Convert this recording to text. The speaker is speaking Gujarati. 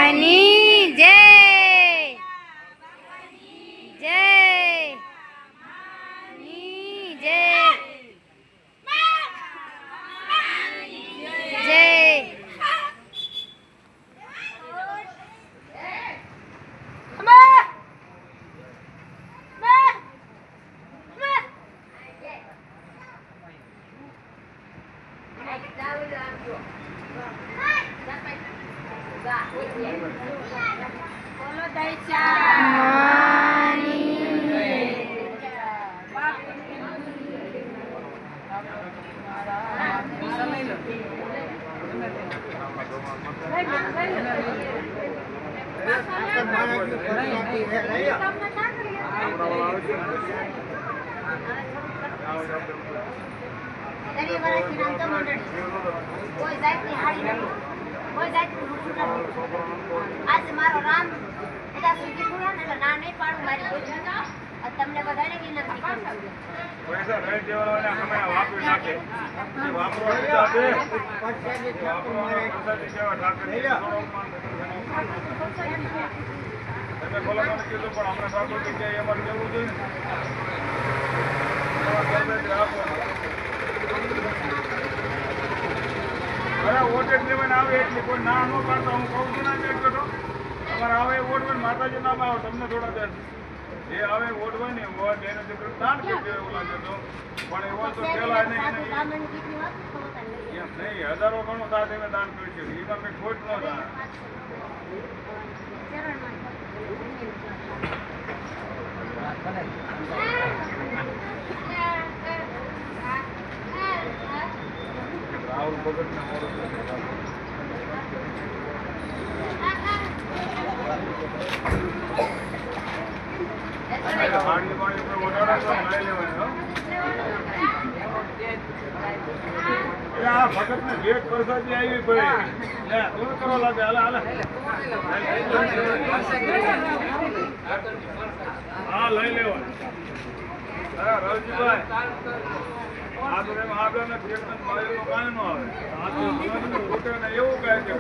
બાબાની જય જય જય જય બોલો आज मारो राम एटा सुखी पूरा ने ना नहीं पाडू मारी તમને બધાને વિનંતી કરું પૈસા રહી દેવાના અમે વાપરી નાખે જે વાપરો આપે વાપરો મારે કસાથી જેવા ઠાકર તમે બોલો મને કીધું પણ આપણે ઠાકર કે અમાર કેવું જોઈએ અરે વોટ લેવાને આવે એટલે કોઈ ના ન પાડતા હું કહું છું ના એક કરો અમારે આવે વોટ હોય માતાજી નામ આવે તમને થોડા દે જે આવે વોટ હોય ને વોટ એને જે દાન કરી દે એવું લાગે તો પણ એવો તો પેલા નહીં હજારો ગણું દાન એને દાન કરી છે એમાં કંઈ ખોટ ન થાય રાહુલ ભગત ને ભગત ને ભેટ પ્રસાદી આવી પડે શું કરો લાગે હાલે હાલે હા લઈ લેવા રવજીભાઈ આ તો એમ આગળ ને ભેટ ને મળેલું કાંઈ ન આવે આ તો એવું કહે છે